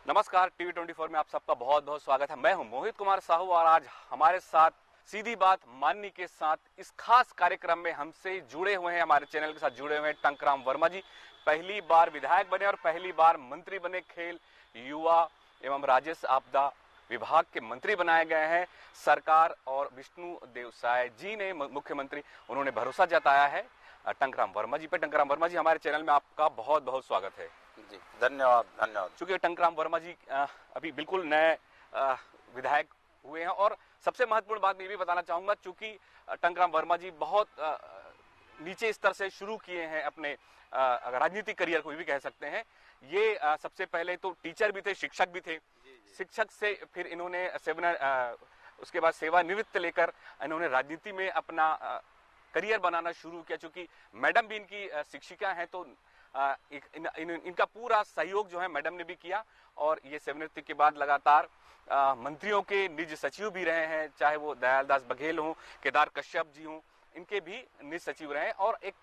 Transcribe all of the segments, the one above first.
नमस्कार, टीवी 24 में आप सबका बहुत बहुत स्वागत है। मैं हूं मोहित कुमार साहू और आज हमारे साथ सीधी बात माननी के साथ इस खास कार्यक्रम में हमसे जुड़े हुए हैं, हमारे चैनल के साथ जुड़े हुए हैं टंकराम वर्मा जी। पहली बार विधायक बने और पहली बार मंत्री बने, खेल युवा एवं राजस्व आपदा विभाग के मंत्री बनाए गए हैं। सरकार और विष्णु देव साय जी ने मुख्यमंत्री उन्होंने भरोसा जताया है टंकराम वर्मा जी पे। टंकराम वर्मा जी, हमारे चैनल में आपका बहुत बहुत स्वागत है जी। धन्यवाद धन्यवाद। चूंकि टंकराम वर्मा जी अभी बिल्कुल नए विधायक हुए हैं और सबसे महत्वपूर्ण बात मैं ये भी बताना चाहूंगा, चूंकि टंकराम वर्मा जी बहुत नीचे स्तर से शुरू किए हैं अपने राजनीतिक करियर को भी कह सकते हैं। ये सबसे पहले तो टीचर भी थे, शिक्षक भी थे। शिक्षक से फिर इन्होंने उसके बाद सेवानिवृत्त लेकर इन्होंने राजनीति में अपना करियर बनाना शुरू किया। चूंकि मैडम भी इनकी शिक्षिका हैं तो इनका पूरा सहयोग जो है मैडम ने भी किया और ये सेवानिवृत्ति के बाद लगातार मंत्रियों के निज सचिव भी रहे हैं, चाहे वो दयाल दास बघेल हों, केदार कश्यप जी हों, इनके भी निज सचिव रहे हैं। और एक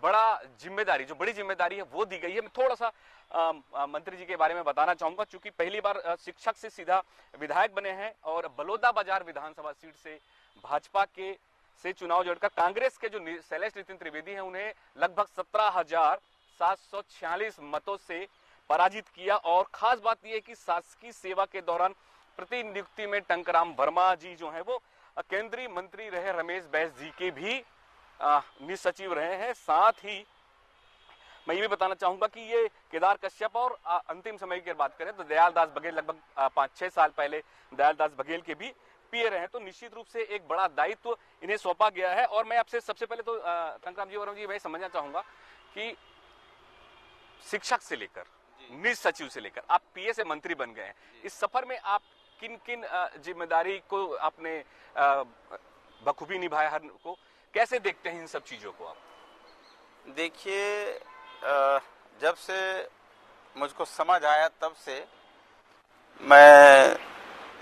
बड़ा जिम्मेदारी, जो बड़ी जिम्मेदारी है वो दी गई है। मैं थोड़ा सा मंत्री जी के बारे में बताना चाहूंगा, चूंकि पहली बार शिक्षक से सीधा विधायक बने हैं और बलौदा बाजार विधानसभा सीट से भाजपा के से चुनाव लड़कर कांग्रेस के जो शैलेश नितिन त्रिवेदी हैं उन्हें लगभग 17,746 मतों से पराजित किया। और खास बात यह है कि शासकीय सेवा के दौरान प्रतिनियुक्ति में टंकराम वर्मा जी जो हैं वो केंद्रीय मंत्री रहे रमेश बैस जी के भी निज सचिव रहे हैं। साथ ही मैं ये भी बताना चाहूंगा कि ये केदार कश्यप और अंतिम समय की बात करें तो दयाल दास बघेल लगभग 5-6 साल पहले दयाल दास बघेल के भी पीए रहे हैं। तो निश्चित रूप से एक बड़ा दायित्व इन्हें सौंपा गया है। और मैं आपसे सबसे पहले तो टंकराम जी वर्मा जी मैं समझना चाहूंगा कि शिक्षक से लेकर निज सचिव से लेकर आप पीए से मंत्री बन गए हैं, इस सफर में आप किन किन जिम्मेदारी को आपने बखूबी निभाया, हर को कैसे देखते हैं इन सब चीजों को आप? देखिए, जब से मुझको समझ आया तब से मैं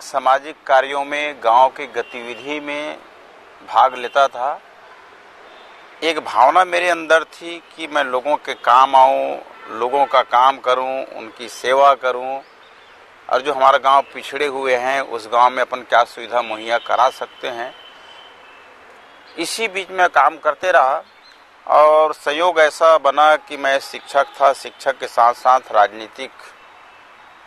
सामाजिक कार्यों में, गांव की गतिविधि में भाग लेता था। एक भावना मेरे अंदर थी कि मैं लोगों के काम आऊं, लोगों का काम करूं, उनकी सेवा करूं और जो हमारा गांव पिछड़े हुए हैं उस गांव में अपन क्या सुविधा मुहैया करा सकते हैं। इसी बीच में काम करते रहा और संयोग ऐसा बना कि मैं शिक्षक था। शिक्षक के साथ साथ राजनीतिक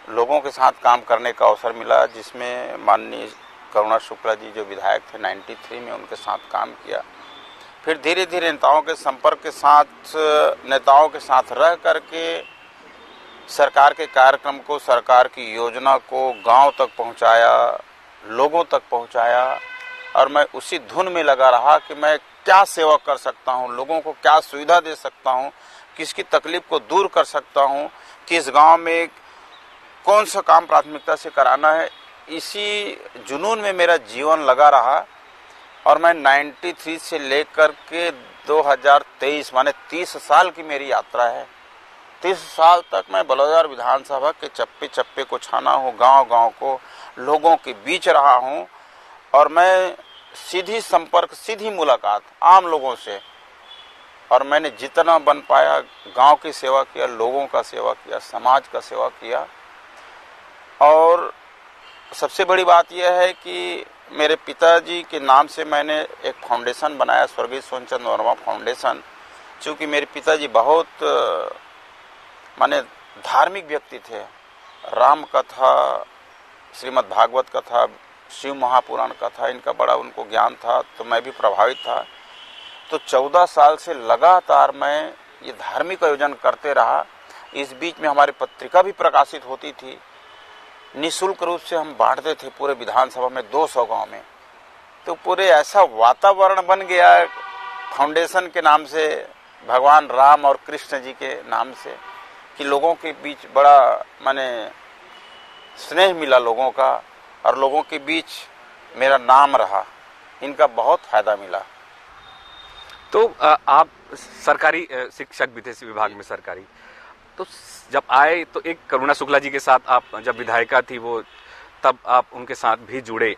लोगों के साथ काम करने का अवसर मिला, जिसमें माननीय करुणा शुक्ला जी जो विधायक थे 93 में, उनके साथ काम किया। फिर धीरे धीरे नेताओं के संपर्क के साथ, नेताओं के साथ रह करके सरकार के कार्यक्रम को, सरकार की योजना को गांव तक पहुंचाया, लोगों तक पहुंचाया। और मैं उसी धुन में लगा रहा कि मैं क्या सेवा कर सकता हूं, लोगों को क्या सुविधा दे सकता हूं, किसकी तकलीफ को दूर कर सकता हूं, किस गांव में कौन सा काम प्राथमिकता से कराना है। इसी जुनून में मेरा जीवन लगा रहा और मैं 93 से लेकर के 2023 माने 30 साल की मेरी यात्रा है। 30 साल तक मैं बलौदाबाजार विधानसभा के चप्पे चप्पे को छाना हूँ, गांव गांव को, लोगों के बीच रहा हूँ। और मैं सीधी संपर्क, सीधी मुलाकात आम लोगों से, और मैंने जितना बन पाया गांव की सेवा किया, लोगों का सेवा किया, समाज का सेवा किया। और सबसे बड़ी बात यह है कि मेरे पिताजी के नाम से मैंने एक फाउंडेशन बनाया, स्वर्गीय सोनचंद वर्मा फाउंडेशन। चूँकि मेरे पिताजी बहुत माने धार्मिक व्यक्ति थे, राम कथा, श्रीमद् भागवत कथा, शिव महापुराण कथा, इनका बड़ा उनको ज्ञान था, तो मैं भी प्रभावित था। तो 14 साल से लगातार मैं ये धार्मिक आयोजन करते रहा। इस बीच में हमारी पत्रिका भी प्रकाशित होती थी, निःशुल्क रूप से हम बांटते थे पूरे विधानसभा में, 200 गांव में। तो पूरे ऐसा वातावरण बन गया फाउंडेशन के नाम से, भगवान राम और कृष्ण जी के नाम से, कि लोगों के बीच बड़ा माने स्नेह मिला लोगों का, और लोगों के बीच मेरा नाम रहा। इनका बहुत फायदा मिला। तो आप सरकारी शिक्षक भी थे इस विभाग में, सरकारी। तो जब आए तो एक करुणा शुक्ला जी के साथ आप जब विधायिका थी वो, तब आप उनके साथ भी जुड़े।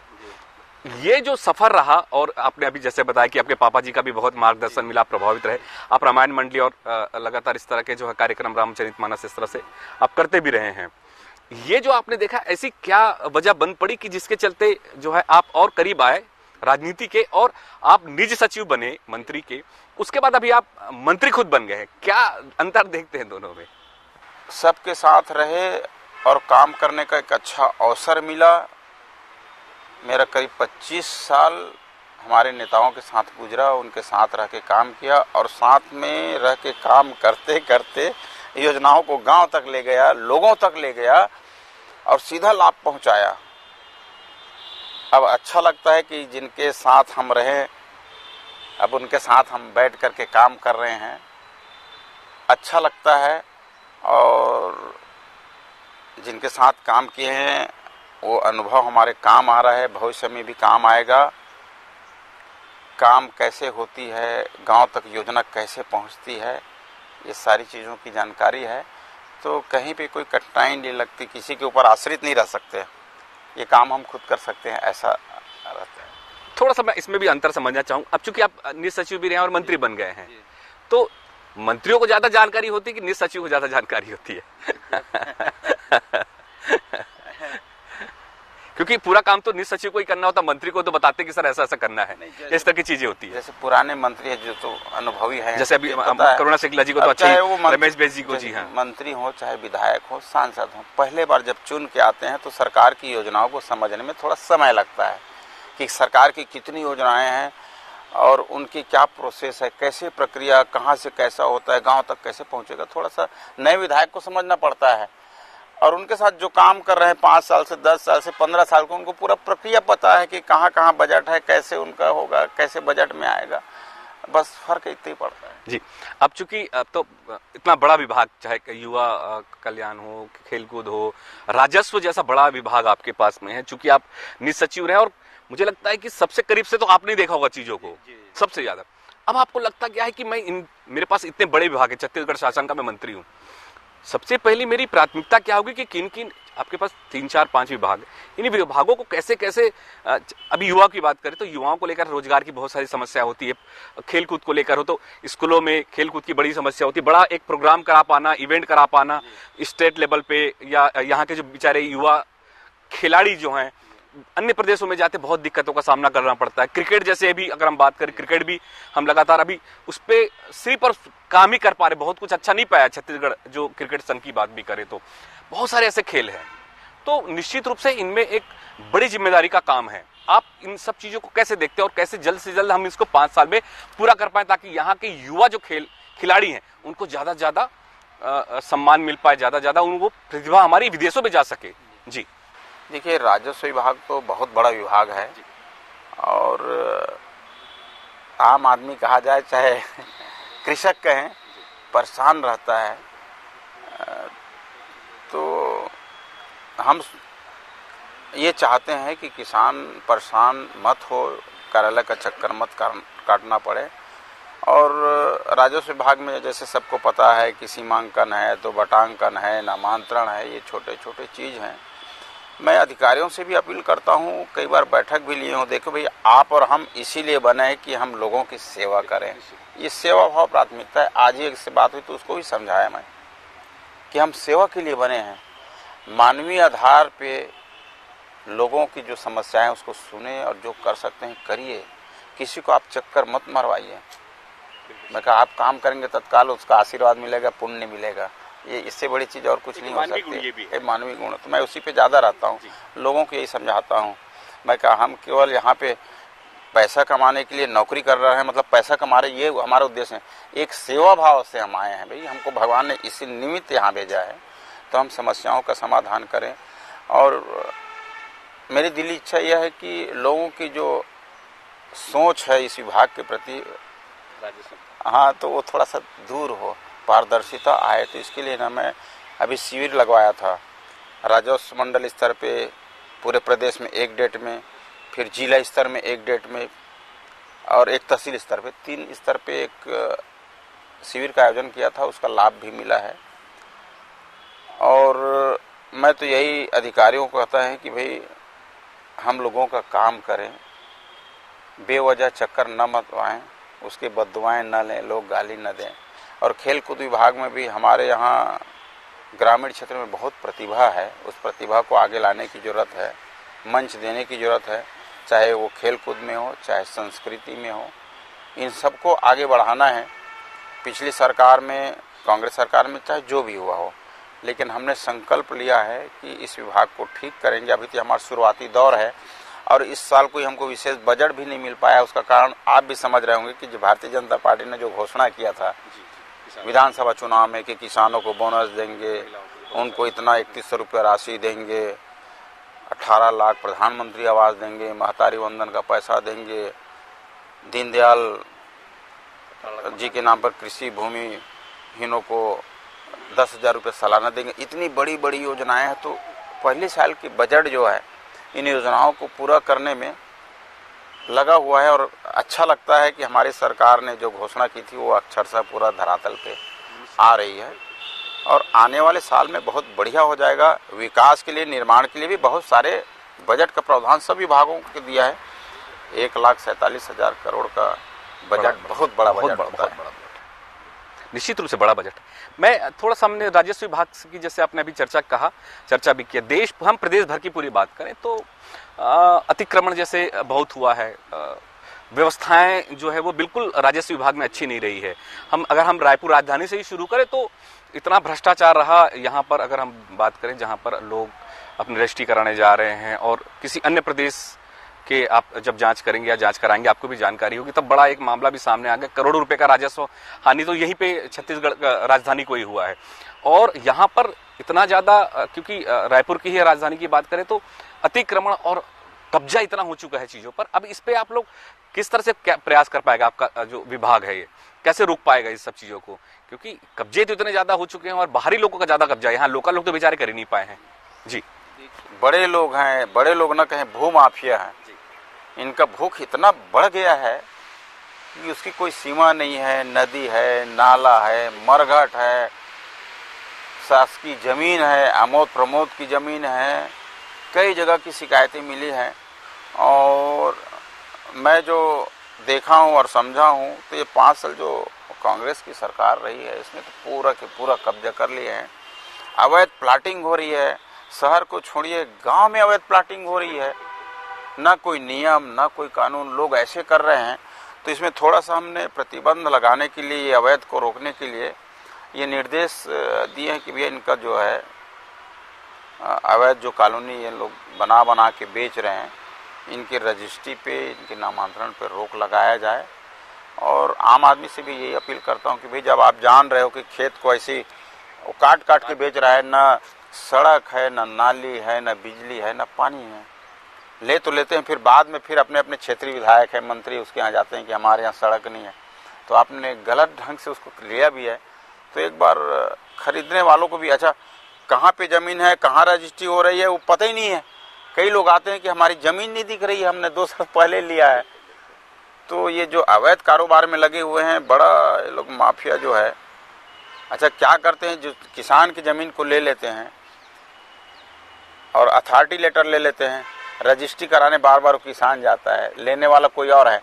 ये जो सफर रहा, और आपने अभी जैसे बताया कि आपके पापा जी का भी बहुत मार्गदर्शन मिला, आप प्रभावित रहे, आप रामायण मंडली और लगातार इस तरह के जो है कार्यक्रम रामचरितमानस इस तरह से आप करते भी रहे हैं। ये जो आपने देखा, ऐसी क्या वजह बन पड़ी कि जिसके चलते जो है आप और करीब आए राजनीति के और आप निज सचिव बने मंत्री के, उसके बाद अभी आप मंत्री खुद बन गए हैं? क्या अंतर देखते हैं दोनों में? सबके साथ रहे और काम करने का एक अच्छा अवसर मिला। मेरा करीब 25 साल हमारे नेताओं के साथ गुजरा, उनके साथ रह के काम किया और साथ में रह के काम करते करते योजनाओं को गांव तक ले गया, लोगों तक ले गया और सीधा लाभ पहुंचाया। अब अच्छा लगता है कि जिनके साथ हम रहें, अब उनके साथ हम बैठ करके काम कर रहे हैं, अच्छा लगता है। और जिनके साथ काम किए हैं वो अनुभव हमारे काम आ रहा है, भविष्य में भी काम आएगा। काम कैसे होती है, गांव तक योजना कैसे पहुंचती है, ये सारी चीज़ों की जानकारी है। तो कहीं पे कोई कठिनाई नहीं लगती, किसी के ऊपर आश्रित नहीं रह सकते, ये काम हम खुद कर सकते हैं, ऐसा रहता है। थोड़ा सा मैं इसमें भी अंतर समझना चाहूँ। अब चूंकि आप निज सचिव भी रहे और मंत्री बन गए हैं, तो मंत्रियों को ज्यादा जानकारी होती है कि निज सचिव को ज्यादा जानकारी होती है? क्योंकि पूरा काम तो निज सचिव को ही करना होता, मंत्री को तो बताते कि सर ऐसा ऐसा करना है, इस तरह की चीजें होती है। जैसे पुराने मंत्री है जो तो अनुभवी है, जैसे अभी करुणा शुक्ला जी को तो अच्छा ही, रमेश बैस जी को, जी हाँ, मंत्री हो चाहे विधायक हो, सांसद हो, पहले बार जब चुन के आते हैं तो सरकार की योजनाओं को समझने में थोड़ा समय लगता है कि सरकार की कितनी योजनाएं हैं और उनकी क्या प्रोसेस है, कैसे प्रक्रिया, कहाँ से कैसा होता है, गांव तक कैसे पहुंचेगा, थोड़ा सा नए विधायक को समझना पड़ता है। और उनके साथ जो काम कर रहे हैं 5 साल से 10 साल से 15 साल को, उनको पूरा प्रक्रिया पता है कि कहाँ कहाँ बजट है, कैसे उनका होगा, कैसे बजट में आएगा, बस फर्क इतना ही पड़ता है। जी, अब चूंकि अब तो इतना बड़ा विभाग, चाहे युवा कल्याण हो, खेलकूद हो, राजस्व जैसा बड़ा विभाग आपके पास में है, चूंकि आप निज सचिव रहे और मुझे लगता है कि सबसे करीब से तो आपने देखा होगा चीजों को सबसे ज्यादा। अब आपको लगता क्या है कि मेरे पास इतने बड़े विभाग है, छत्तीसगढ़ शासन का मैं मंत्री हूँ, सबसे पहली मेरी प्राथमिकता क्या होगी कि किन किन, आपके पास 3, 4, 5 विभाग, इन विभागों को कैसे कैसे, अभी युवा की बात करें तो युवाओं को लेकर रोजगार की बहुत सारी समस्या होती है, खेलकूद को लेकर हो तो स्कूलों में खेलकूद की बड़ी समस्या होती है, बड़ा एक प्रोग्राम करा पाना, इवेंट करा पाना स्टेट लेवल पे, या यहाँ के जो बेचारे युवा खिलाड़ी जो हैं अन्य प्रदेशों में जाते बहुत दिक्कतों का सामना करना पड़ता है। क्रिकेट जैसे भी अगर हम बात करें, क्रिकेट भी हम लगातार अभी उस पे सिर्फ और काम ही कर पा रहे, बहुत कुछ अच्छा नहीं पाया छत्तीसगढ़, जो क्रिकेट संघ की बात भी करें तो बहुत सारे ऐसे खेल हैं। तो निश्चित रूप से इनमें एक बड़ी जिम्मेदारी का काम है। आप इन सब चीजों को कैसे देखते हैं और कैसे जल्द से जल्द हम इसको 5 साल में पूरा कर पाए, ताकि यहाँ के युवा जो खिलाड़ी हैं उनको ज्यादा से ज्यादा सम्मान मिल पाए, ज्यादा से ज्यादा उनको प्रतिभा हमारी विदेशों में जा सके? जी देखिए, राजस्व विभाग तो बहुत बड़ा विभाग है और आम आदमी कहा जाए चाहे कृषक कहें, परेशान रहता है। तो हम ये चाहते हैं कि किसान परेशान मत हो, कार्यालय का चक्कर मत काटना पड़े। और राजस्व विभाग में जैसे सबको पता है कि सीमांकन है, तो बटांकन है, नामांतरण है, ये छोटे छोटे चीज़ हैं। मैं अधिकारियों से भी अपील करता हूँ, कई बार बैठक भी लिए हूँ, देखो भाई आप और हम इसीलिए बने हैं कि हम लोगों की सेवा करें, ये सेवा भाव प्राथमिकता है। आज ही एक से बात हुई तो उसको भी समझाया मैं कि हम सेवा के लिए बने हैं, मानवीय आधार पे लोगों की जो समस्याएं उसको सुने और जो कर सकते हैं करिए, किसी को आप चक्कर मत मरवाइए। मैं कहा आप काम करेंगे तत्काल उसका आशीर्वाद मिलेगा, पुण्य मिलेगा, ये इससे बड़ी चीज और कुछ नहीं हो सकती। ये मानवीय गुण, तो मैं उसी पे ज्यादा रहता हूँ, लोगों को यही समझाता हूँ। मैं कहा हम केवल यहाँ पे पैसा कमाने के लिए नौकरी कर रहे हैं, मतलब पैसा कमा रहे, ये हमारा उद्देश्य है। एक सेवा भाव से हम आए हैं, भाई हमको भगवान ने इसी निमित्त यहाँ भेजा है, तो हम समस्याओं का समाधान करें। और मेरी दिली इच्छा यह है कि लोगों की जो सोच है इस विभाग के प्रति, हाँ, तो वो थोड़ा सा दूर हो, पारदर्शिता आए। तो इसके लिए ना मैं अभी शिविर लगवाया था, राजस्व मंडल स्तर पे पूरे प्रदेश में एक डेट में, फिर जिला स्तर में एक डेट में, और एक तहसील स्तर पे, 3 स्तर पे एक शिविर का आयोजन किया था। उसका लाभ भी मिला है। और मैं तो यही अधिकारियों को कहता है कि भाई हम लोगों का काम करें, बेवजह चक्कर न मतवाएं, उसके बददुआएं न लें, लोग गाली न दें। और खेल कूद विभाग में भी हमारे यहाँ ग्रामीण क्षेत्र में बहुत प्रतिभा है, उस प्रतिभा को आगे लाने की जरूरत है, मंच देने की जरूरत है, चाहे वो खेल कूद में हो, चाहे संस्कृति में हो, इन सबको आगे बढ़ाना है। पिछली सरकार में, कांग्रेस सरकार में, चाहे जो भी हुआ हो, लेकिन हमने संकल्प लिया है कि इस विभाग को ठीक करेंगे। अभी तो हमारा शुरुआती दौर है और इस साल कोई हमको विशेष बजट भी नहीं मिल पाया। उसका कारण आप भी समझ रहे होंगे कि जो भारतीय जनता पार्टी ने जो घोषणा किया था विधानसभा चुनाव में कि किसानों को बोनस देंगे, उनको इतना 3100 रुपये राशि देंगे, 18 लाख प्रधानमंत्री आवास देंगे, महतारी वंदन का पैसा देंगे, दीनदयाल जी के नाम पर कृषि भूमिहीनों को 10,000 रुपये सालाना देंगे। इतनी बड़ी बड़ी योजनाएं हैं, तो पहले साल की बजट जो है इन योजनाओं को पूरा करने में लगा हुआ है और अच्छा लगता है कि हमारी सरकार ने जो घोषणा की थी वो अक्षरशः पूरा धरातल पे आ रही है और आने वाले साल में बहुत बढ़िया हो जाएगा। विकास के लिए, निर्माण के लिए भी बहुत सारे बजट का प्रावधान सभी विभागों को दिया है। 1,47,000 करोड़ का बजट बहुत बड़ा बजट होता है। निश्चित रूप से बड़ा बजट। मैं थोड़ा सा, हमने राजस्व विभाग की जैसे आपने अभी चर्चा भी किया, हम प्रदेश भर की पूरी बात करें तो अतिक्रमण जैसे बहुत हुआ है, व्यवस्थाएं जो है वो बिल्कुल राजस्व विभाग में अच्छी नहीं रही है। अगर हम रायपुर राजधानी से ही शुरू करें तो इतना भ्रष्टाचार रहा यहाँ पर। अगर हम बात करें जहाँ पर लोग अपने रजिस्ट्री कराने जा रहे हैं और किसी अन्य प्रदेश के आप जब जांच करेंगे या जांच कराएंगे आपको भी जानकारी होगी, तब बड़ा एक मामला भी सामने आ गया। करोड़ों रुपए का राजस्व हानि तो यहीं पे छत्तीसगढ़ राजधानी को ही हुआ है। और यहाँ पर इतना ज्यादा, क्योंकि रायपुर की ही राजधानी की बात करें तो अतिक्रमण और कब्जा इतना हो चुका है चीजों पर। अब इस पे आप लोग किस तरह से क्या प्रयास कर पाएगा आपका जो विभाग है, ये कैसे रोक पाएगा इस सब चीजों को? क्योंकि कब्जे तो इतने ज्यादा हो चुके हैं और बाहरी लोगों का ज्यादा कब्जा है, यहाँ लोकल लोग तो बेचारे कर ही नहीं पाए हैं। जी, बड़े लोग हैं, बड़े लोग ना कहें भूमाफिया हैं, इनका भूख इतना बढ़ गया है कि उसकी कोई सीमा नहीं है। नदी है, नाला है, मरघट है, शासकीय जमीन है, आमोद प्रमोद की जमीन है, कई जगह की शिकायतें मिली हैं। और मैं जो देखा हूं और समझा हूं तो ये 5 साल जो कांग्रेस की सरकार रही है इसने तो पूरा के पूरा कब्जा कर लिए हैं। अवैध प्लाटिंग हो रही है, शहर को छोड़िए गांव में अवैध प्लाटिंग हो रही है। ना कोई नियम, ना कोई कानून, लोग ऐसे कर रहे हैं। तो इसमें थोड़ा सा हमने प्रतिबंध लगाने के लिए, ये अवैध को रोकने के लिए ये निर्देश दिए हैं कि भैया इनका जो है अवैध जो कॉलोनी ये लोग बना के बेच रहे हैं, इनके रजिस्ट्री पे, इनके नामांतरण पे रोक लगाया जाए। और आम आदमी से भी यही अपील करता हूँ कि भाई जब आप जान रहे हो कि खेत को ऐसी काट के बेच रहा है, ना सड़क है, ना नाली है, ना बिजली है, ना पानी है, ले तो लेते हैं, फिर बाद में फिर अपने क्षेत्रीय विधायक है, मंत्री, उसके यहाँ जाते हैं कि हमारे यहाँ सड़क नहीं है। तो आपने गलत ढंग से उसको लिया भी है। तो एक बार खरीदने वालों को भी, अच्छा कहाँ पे जमीन है, कहाँ रजिस्ट्री हो रही है, वो पता ही नहीं है। कई लोग आते हैं कि हमारी जमीन नहीं दिख रही है, हमने 2 साल पहले लिया है। तो ये जो अवैध कारोबार में लगे हुए हैं, बड़ा ये लोग माफिया जो है, अच्छा क्या करते हैं, जो किसान की जमीन को ले लेते हैं और अथॉरिटी लेटर ले लेते हैं, रजिस्ट्री कराने बार बार किसान जाता है, लेने वाला कोई और है।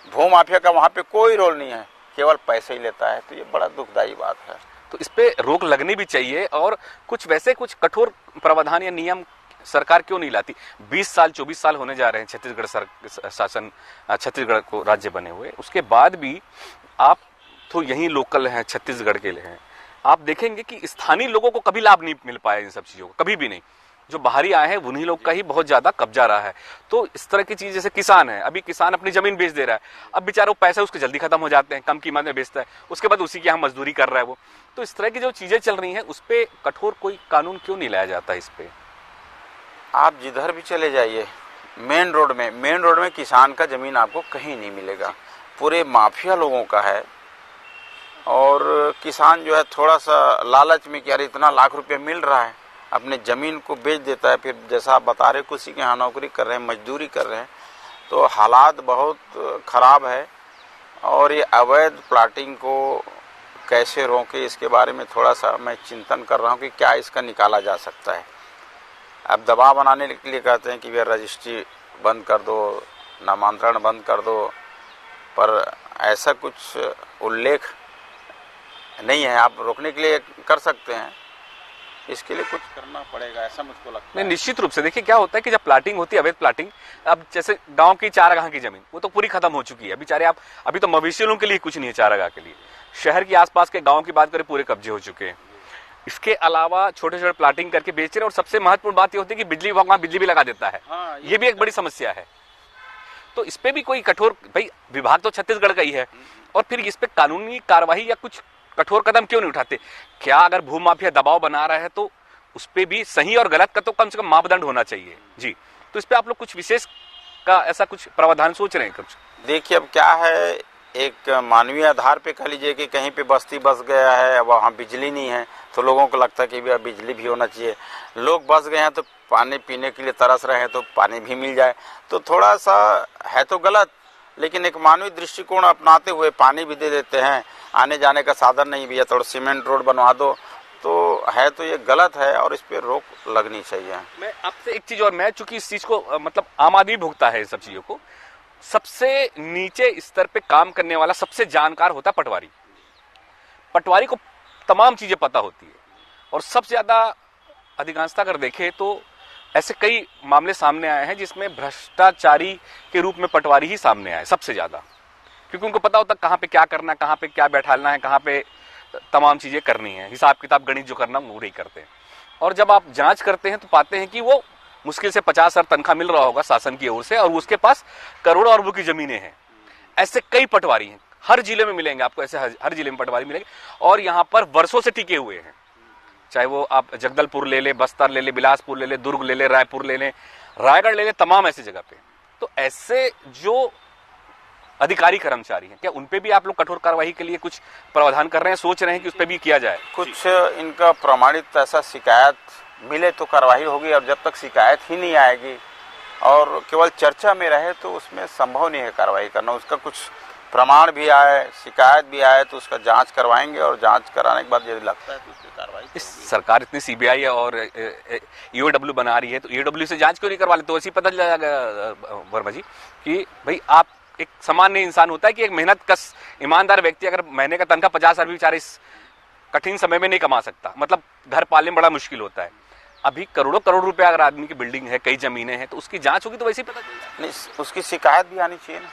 भूमाफिया का वहाँ पे कोई रोल नहीं है, केवल पैसे ही लेता है। तो ये बड़ा दुखदायी बात है। तो इस पे रोक लगनी भी चाहिए और कुछ कठोर प्रावधान या नियम सरकार क्यों नहीं लाती? 20 साल 24 साल होने जा रहे हैं छत्तीसगढ़ को राज्य बने हुए, उसके बाद भी आप तो यहीं लोकल हैं, छत्तीसगढ़ के लिए हैं। आप देखेंगे कि स्थानीय लोगों को कभी लाभ नहीं मिल पाया इन सब चीजों का, कभी भी नहीं। जो बाहरी आए हैं उन्हीं लोग का ही बहुत ज्यादा कब्जा रहा है। तो इस तरह की चीज, जैसे किसान है, अभी किसान अपनी जमीन बेच दे रहा है, अब बेचारा पैसे उसके जल्दी खत्म हो जाते हैं, कम कीमत में बेचता है, उसके बाद उसी की यहाँ मजदूरी कर रहा है वो। तो इस तरह की जो चीजें चल रही हैं उस पर कठोर कोई कानून क्यों नहीं लाया जाता? इस पे आप जिधर भी चले जाइए, मेन रोड में किसान का जमीन आपको कहीं नहीं मिलेगा, पूरे माफिया लोगों का है। और किसान जो है थोड़ा सा लालच में कि यार इतना लाख रुपए मिल रहा है, अपने जमीन को बेच देता है। फिर जैसा आप बता रहे, किसी के यहाँ नौकरी कर रहे हैं, मजदूरी कर रहे हैं। तो हालात बहुत खराब है। और ये अवैध प्लाटिंग को कैसे रोकें, इसके बारे में थोड़ा सा मैं चिंतन कर रहा हूँ कि क्या इसका निकाला जा सकता है। अब दबाव बनाने के लिए कहते हैं कि भैया रजिस्ट्री बंद कर दो, नामांतरण बंद कर दो, पर ऐसा कुछ उल्लेख नहीं है। आप रोकने के लिए कर सकते हैं, इसके लिए कुछ करना पड़ेगा, ऐसा मुझको लगता नहीं, है। निश्चित रूप से देखिए क्या होता है कि जब प्लाटिंग होती है, अवैध प्लाटिंग, अब जैसे गांव की चारागाह की जमीन वो तो पूरी खत्म हो चुकी है बेचारे, आप अभी तो मवेशियों के लिए कुछ नहीं है चारागाह के लिए। शहर के आसपास के गांव की बात करें, पूरे कब्जे हो चुके हैं। इसके अलावा छोटे छोटे प्लाटिंग करके बेच रहे हैं, और सबसे महत्वपूर्ण बात ये होती है कि बिजली विभाग वहां बिजली भी लगा देता है। हाँ, ये भी एक बड़ी समस्या है। तो इस पे भी कोई कठोर, भाई विभाग तो छत्तीसगढ़ का ही है, और फिर इस पे कानूनी कार्रवाई या कुछ कठोर कदम क्यों नहीं उठाते? क्या अगर भूमाफिया दबाव बना रहा है तो उस पे भी सही और गलत का तो कम से कम मापदंड होना चाहिए जी। तो इस पे आप लोग कुछ विशेष का ऐसा कुछ प्रावधान सोच रहे हैं कुछ? देखिए अब क्या है, एक मानवीय आधार पे कह लीजिए कि कहीं पे बस्ती बस गया है, वहाँ बिजली नहीं है, तो लोगों को लगता है कि भैया बिजली भी होना चाहिए। लोग बस गए हैं तो पानी पीने के लिए तरस रहे हैं, तो पानी भी मिल जाए, तो थोड़ा सा है तो गलत, लेकिन एक मानवीय दृष्टिकोण अपनाते हुए पानी भी दे देते हैं। आने जाने का साधन नहीं, भैया थोड़ा सीमेंट रोड बनवा दो, तो है तो ये गलत है और इस पे रोक लगनी चाहिए। मैं आपसे एक चीज और, मैं चूंकि इस चीज को मतलब आम आदमी भुगता है सब चीजों को, सबसे नीचे स्तर पे काम करने वाला सबसे जानकार होता है पटवारी। पटवारी को तमाम चीजें पता होती है, और सबसे ज्यादा अधिकांशता अगर देखें तो ऐसे कई मामले सामने आए हैं जिसमें भ्रष्टाचारी के रूप में पटवारी ही सामने आए सबसे ज्यादा, क्योंकि उनको पता होता है कहाँ पे क्या करना है, कहाँ पे क्या बैठालना है, कहाँ पे तमाम चीजें करनी है, हिसाब किताब गणित जो करना वो नहीं करते हैं। और जब आप जांच करते हैं तो पाते हैं कि वो मुश्किल से 50,000 तनख्वाह मिल रहा होगा शासन की ओर से, और उसके पास करोड़ों अरबों की जमीनें हैं। ऐसे कई पटवारी हैं, हर जिले में मिलेंगे आपको, ऐसे हर जिले में पटवारी मिलेंगे, और यहाँ पर वर्षों से टिके हुए हैं। चाहे वो आप जगदलपुर ले ले, बस्तर ले ले, बिलासपुर ले ले, दुर्ग ले ले, रायपुर ले ले, रायगढ़ ले ले, तमाम ऐसी जगह पे। तो ऐसे जो अधिकारी कर्मचारी हैं, क्या उनपे भी आप लोग कठोर कार्रवाई के लिए कुछ प्रावधान कर रहे हैं, सोच रहे हैं कि उस पर भी किया जाए? कुछ इनका प्रमाणित ऐसा शिकायत मिले तो कार्रवाई होगी, और जब तक शिकायत ही नहीं आएगी और केवल चर्चा में रहे तो उसमें संभव नहीं है कार्रवाई करना। उसका कुछ प्रमाण भी आए, शिकायत भी आए तो उसका जांच करवाएंगे, और जांच कराने के बाद यदि लगता है तो उस पर कार्रवाई। इस सरकार इतनी सीबीआई और ईओडब्ल्यू बना रही है, तो ईओडब्ल्यू से जांच क्यों नहीं करवा लेते? तो ऐसी पता चल जाएगा वर्मा जी कि भाई आप एक सामान्य इंसान होता है कि एक मेहनत कश ईमानदार व्यक्ति अगर महीने का तनख्वाह 50,000 भी बेचारे इस कठिन समय में नहीं कमा सकता, मतलब घर पालने में बड़ा मुश्किल होता है। अभी करोड़ों करोड़ रुपए अगर आदमी की बिल्डिंग है, कई जमीनें हैं, तो उसकी जांच होगी तो वैसे ही पता चल जाएगा। नहीं, उसकी शिकायत भी आनी चाहिए ना।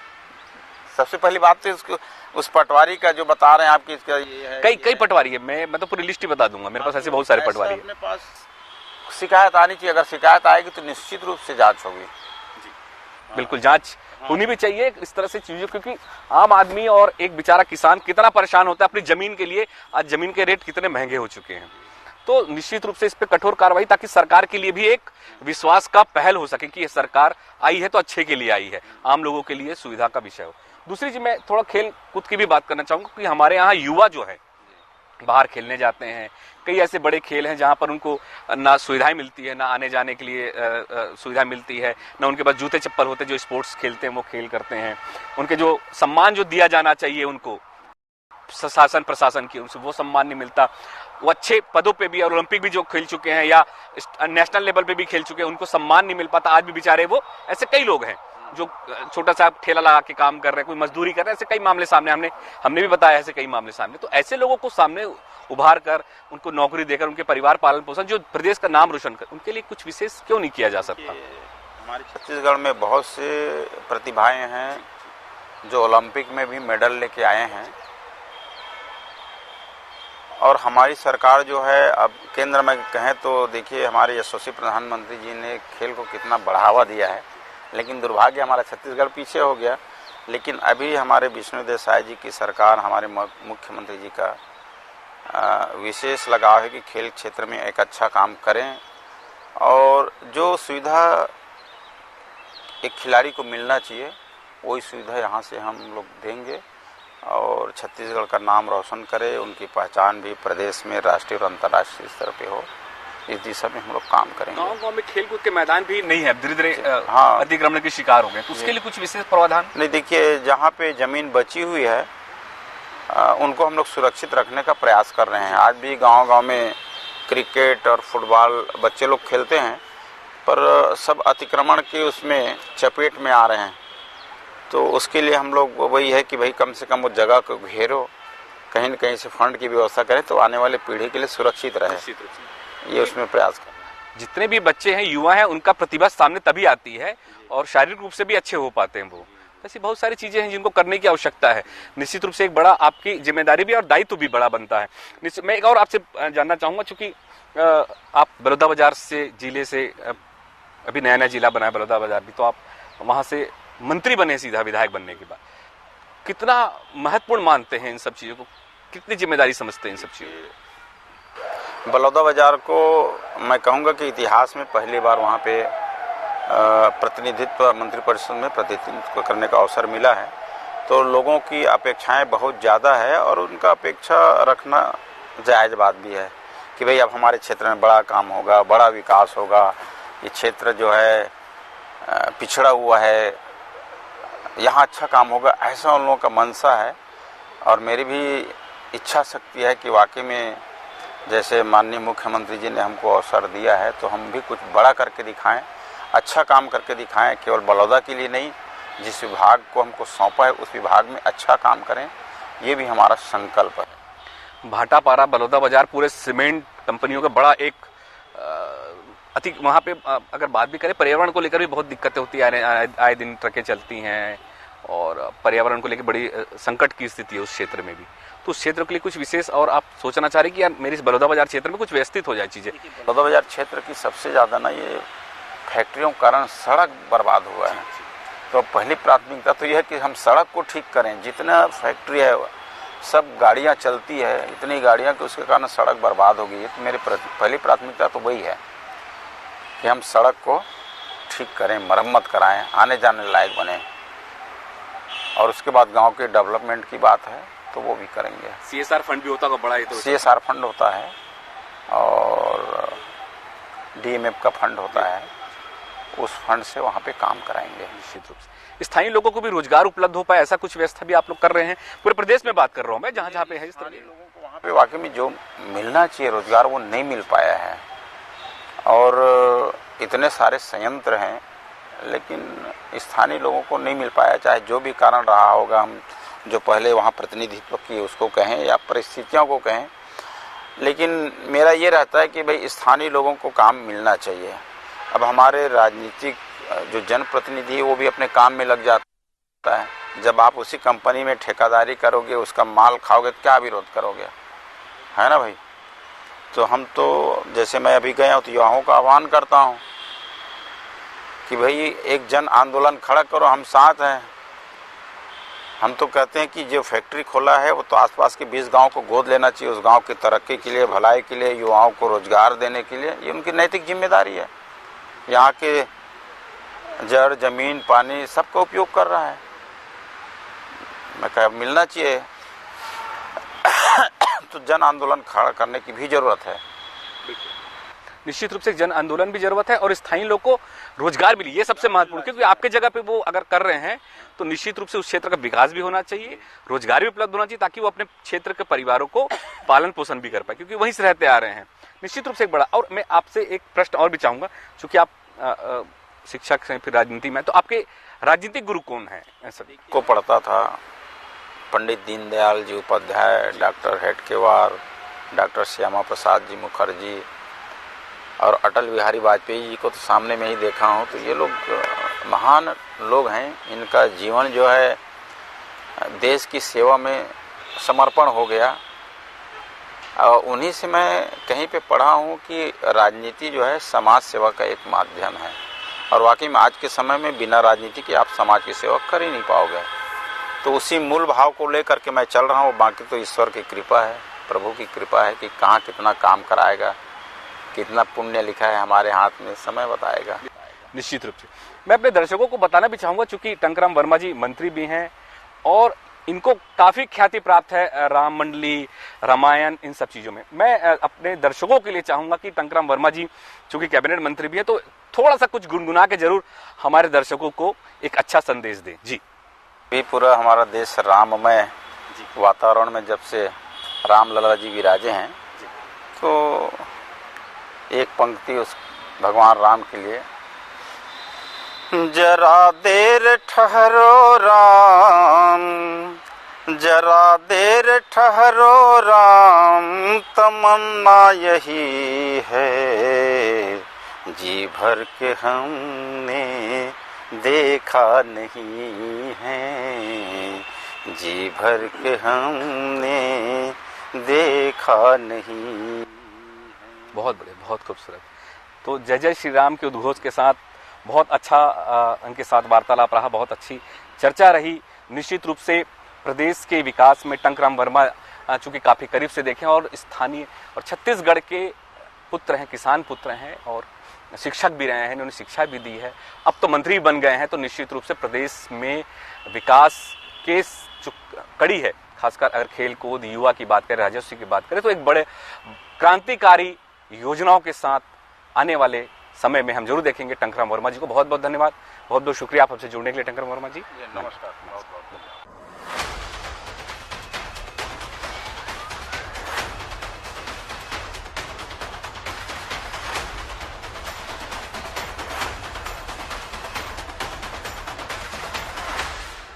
सबसे पहली बात तो उसको, उस पटवारी का जो बता रहे हैं आपकी, इसका ये है, कई पटवारी है, मैं तो पूरी लिस्ट ही बता दूंगा, मेरे पास ऐसे बहुत सारे पटवारी है। अपने पास शिकायत आनी चाहिए, अगर शिकायत आएगी तो निश्चित रूप से जांच होगी। बिल्कुल जांच होनी भी चाहिए इस तरह से चीजों, क्योंकि आम आदमी और एक बेचारा किसान कितना परेशान होता है अपनी जमीन के लिए। आज जमीन के रेट कितने महंगे हो चुके हैं, तो निश्चित रूप से इस पे कठोर कार्रवाई, ताकि सरकार के लिए भी एक विश्वास का पहल हो सके कि ये सरकार आई है तो अच्छे के लिए आई है, आम लोगों के लिए सुविधा का विषय हो। दूसरी चीज, मैं थोड़ा खेल कूद की भी बात करना चाहूंगा कि हमारे यहाँ युवा जो है बाहर खेलने जाते हैं। कई ऐसे बड़े खेल हैं जहां पर उनको ना सुविधाएं मिलती है, ना आने जाने के लिए सुविधा मिलती है, ना उनके पास जूते चप्पल होते, जो स्पोर्ट्स खेलते हैं वो खेल करते हैं। उनके जो सम्मान जो दिया जाना चाहिए उनको शासन प्रशासन की, उनसे वो सम्मान नहीं मिलता। वो अच्छे पदों पे भी और ओलंपिक भी जो खेल चुके हैं या नेशनल लेवल पे भी खेल चुके हैं, उनको सम्मान नहीं मिल पाता। आज भी बेचारे वो ऐसे कई लोग हैं जो छोटा सा ठेला लगा के काम कर रहे हैं, कोई मजदूरी कर रहे हैं, ऐसे कई मामले सामने हमने भी बताया, ऐसे कई मामले सामने। तो ऐसे लोगों को सामने उभार कर उनको नौकरी देकर उनके परिवार पालन पोषण, जो प्रदेश का नाम रोशन कर, उनके लिए कुछ विशेष क्यों नहीं किया जा सकता? हमारे छत्तीसगढ़ में बहुत से प्रतिभाएं हैं जो ओलंपिक में भी मेडल लेके आए हैं, और हमारी सरकार जो है, अब केंद्र में कहें तो देखिए हमारे यशस्वी प्रधानमंत्री जी ने खेल को कितना बढ़ावा दिया है, लेकिन दुर्भाग्य हमारा छत्तीसगढ़ पीछे हो गया। लेकिन अभी हमारे विष्णु देसाई जी की सरकार, हमारे मुख्यमंत्री जी का विशेष लगाव है कि खेल क्षेत्र में एक अच्छा काम करें, और जो सुविधा एक खिलाड़ी को मिलना चाहिए वही सुविधा यहाँ से हम लोग देंगे, और छत्तीसगढ़ का नाम रोशन करे, उनकी पहचान भी प्रदेश में राष्ट्रीय और अंतर्राष्ट्रीय स्तर पे हो, इस दिशा में हम लोग काम करेंगे। गांव-गांव में खेलकूद के मैदान भी नहीं है, धीरे-धीरे अतिक्रमण के शिकार हो गए, तो उसके लिए कुछ विशेष प्रावधान? नहीं, देखिए जहाँ पे जमीन बची हुई है उनको हम लोग सुरक्षित रखने का प्रयास कर रहे हैं। आज भी गांव-गांव में क्रिकेट और फुटबॉल बच्चे लोग खेलते हैं, पर सब अतिक्रमण के उसमें चपेट में आ रहे हैं। तो उसके लिए हम लोग वही है कि भाई कम से कम वो जगह को घेरो, कहीं न कहीं से फंड की व्यवस्था करें तो आने वाले पीढ़ी के लिए सुरक्षित रहे। ये उसमें प्रयास कर। जितने भी बच्चे हैं, युवा हैं, उनका प्रतिभा सामने तभी आती है और शारीरिक रूप से भी अच्छे हो पाते हैं वो। ऐसी बहुत सारी चीजें हैं जिनको करने की आवश्यकता है। निश्चित रूप से एक बड़ा आपकी जिम्मेदारी भी और दायित्व भी बड़ा बनता है। मैं एक और आपसे जानना चाहूंगा, चूंकि आप बलौदाबाजार से जिले से अभी नया नया जिला बना है बलौदाबाजार भी, तो आप वहां से मंत्री बने सीधा विधायक बनने के बाद, कितना महत्वपूर्ण मानते हैं इन सब चीजों को, कितनी जिम्मेदारी समझते हैं इन सब चीजों को? बलौदाबाजार को मैं कहूंगा कि इतिहास में पहली बार वहां पे प्रतिनिधित्व, मंत्रिपरिषद में प्रतिनिधित्व करने का अवसर मिला है। तो लोगों की अपेक्षाएं बहुत ज़्यादा है और उनका अपेक्षा रखना जायज़ बात भी है कि भाई अब हमारे क्षेत्र में बड़ा काम होगा, बड़ा विकास होगा, ये क्षेत्र जो है पिछड़ा हुआ है, यहाँ अच्छा काम होगा, ऐसा उन लोगों का मनसा है। और मेरी भी इच्छा शक्ति है कि वाकई में जैसे माननीय मुख्यमंत्री जी ने हमको अवसर दिया है तो हम भी कुछ बड़ा करके दिखाएं, अच्छा काम करके दिखाएं। केवल बलौदा के लिए नहीं, जिस विभाग को हमको सौंपा है उस विभाग में अच्छा काम करें, ये भी हमारा संकल्प है। भाटापारा बलौदाबाजार पूरे सीमेंट कंपनियों का बड़ा एक अति, वहाँ पे अगर बात भी करें पर्यावरण को लेकर भी बहुत दिक्कतें होती है, आए दिन ट्रकें चलती हैं और पर्यावरण को लेकर बड़ी संकट की स्थिति है उस क्षेत्र में भी। तो उस क्षेत्र के लिए कुछ विशेष और आप सोचना चाह रहे कि यार मेरे इस बलौदाबाजार क्षेत्र में कुछ व्यवस्थित हो जाए चीजें? बलौदाबाजार क्षेत्र की सबसे ज़्यादा ना ये फैक्ट्रियों के कारण सड़क बर्बाद हुआ है। तो पहली प्राथमिकता तो यह है कि हम सड़क को ठीक करें। जितना फैक्ट्री है सब गाड़ियां चलती है, इतनी गाड़ियां कि उसके कारण सड़क बर्बाद हो गई है। तो मेरी पहली प्राथमिकता तो वही है कि हम सड़क को ठीक करें, मरम्मत कराएं, आने जाने लायक बने। और उसके बाद गांव के डेवलपमेंट की बात है तो वो भी करेंगे। CSR फंड भी होता है बड़ा, तो CSR फंड होता है और DMF का फंड होता है, उस फंड से वहाँ पे काम कराएंगे। निश्चित रूप से स्थानीय लोगों को भी रोजगार उपलब्ध हो पाए, ऐसा कुछ व्यवस्था भी आप लोग कर रहे हैं? पूरे प्रदेश में बात कर रहा हूँ मैं, जहाँ जहाँ पे है इस तरह लोगों को वहाँ पे वाकई में जो मिलना चाहिए रोजगार वो नहीं मिल पाया है। और इतने सारे संयंत्र हैं लेकिन स्थानीय लोगों को नहीं मिल पाया, चाहे जो भी कारण रहा होगा। हम जो पहले वहाँ प्रतिनिधित्व किए उसको कहें या परिस्थितियों को कहें, लेकिन मेरा ये रहता है कि भाई स्थानीय लोगों को काम मिलना चाहिए। अब हमारे राजनीतिक जो जनप्रतिनिधि है वो भी अपने काम में लग जाता है। जब आप उसी कंपनी में ठेकेदारी करोगे, उसका माल खाओगे तो क्या विरोध करोगे, है ना भाई? तो हम तो जैसे मैं अभी गया हूँ तो युवाओं का आह्वान करता हूँ कि भाई एक जन आंदोलन खड़ा करो, हम साथ हैं। हम तो कहते हैं कि जो फैक्ट्री खोला है वो तो आसपास के 20 गांव को गोद लेना चाहिए, उस गांव की तरक्की के लिए, भलाई के लिए, युवाओं को रोजगार देने के लिए। ये उनकी नैतिक जिम्मेदारी है। यहाँ के जड़, जमीन, पानी सबका उपयोग कर रहा है। मैं कह मिलना चाहिए तो जन आंदोलन खड़ा करने की भी जरूरत है। निश्चित रूप से जन आंदोलन भी जरूरत है और स्थानीय लोग को रोजगार मिली, ये सबसे महत्वपूर्ण, क्योंकि आपके जगह पे वो अगर कर रहे हैं तो निश्चित रूप से उस क्षेत्र का विकास भी होना चाहिए, रोजगार भी उपलब्ध होना चाहिए, ताकि वो अपने क्षेत्र के परिवारों को पालन पोषण भी कर पाए, क्योंकि वहीं से रहते आ रहे हैं। निश्चित रूप से एक बड़ा। और मैं आपसे एक प्रश्न और भी चाहूंगा, चूंकि आप शिक्षक हैं, फिर राजनीति में, तो आपके राजनीतिक गुरु कौन है? ऐसा को पढ़ता था पंडित दीनदयाल जी उपाध्याय, डॉक्टर हेडगेवार, डॉक्टर श्यामा प्रसाद जी मुखर्जी और अटल बिहारी वाजपेयी जी को तो सामने में ही देखा हूँ। तो ये लोग महान लोग हैं। इनका जीवन जो है देश की सेवा में समर्पण हो गया। और उन्हीं से मैं कहीं पे पढ़ा हूँ कि राजनीति जो है समाज सेवा का एक माध्यम है। और वाकई में आज के समय में बिना राजनीति के आप समाज की सेवा कर ही नहीं पाओगे। तो उसी मूल भाव को लेकर के मैं चल रहा हूँ। बाकी तो ईश्वर की कृपा है, प्रभु की कृपा है कि कहाँ कितना काम कराएगा, कितना पुण्य लिखा है हमारे हाथ में, समय बताएगा। निश्चित रूप से मैं अपने दर्शकों को बताना भी चाहूंगा, चूंकि टंकराम वर्मा जी मंत्री भी हैं और इनको काफी ख्याति प्राप्त है राम मंडली, रामायण, इन सब चीजों में। मैं अपने दर्शकों के लिए चाहूंगा कि टंकराम वर्मा जी चूंकि कैबिनेट मंत्री भी है तो थोड़ा सा कुछ गुनगुना के जरूर हमारे दर्शकों को एक अच्छा संदेश दें। जी। भी पूरा हमारा देश राममय वातावरण में जब से राम लला जी विराजे हैं, तो एक पंक्ति उस भगवान राम के लिए, जरा देर ठहरो राम, जरा देर ठहरो राम, तमन्ना यही है, जी भर के हमने देखा नहीं है, जी भर के हमने देखा नहीं। बहुत बढ़िया, बहुत खूबसूरत। तो जय जय श्री राम के उद्घोष के साथ बहुत अच्छा उनके साथ वार्तालाप रहा, बहुत अच्छी चर्चा रही। निश्चित रूप से प्रदेश के विकास में टंकराम वर्मा चूंकि काफी करीब से देखें और स्थानीय और छत्तीसगढ़ के पुत्र हैं, किसान पुत्र हैं और शिक्षक भी रहे हैं, उन्होंने शिक्षा भी दी है, अब तो मंत्री बन गए हैं, तो निश्चित रूप से प्रदेश में विकास के जो कड़ी है, खासकर अगर खेल कूद युवा की बात करें, राजस्व की बात करें, तो एक बड़े क्रांतिकारी योजनाओं के साथ आने वाले समय में हम जरूर देखेंगे। टंकराम वर्मा जी को बहुत बहुत धन्यवाद, बहुत बहुत शुक्रिया आप हमसे जुड़ने के लिए टंकराम वर्मा जी। नमस्कार।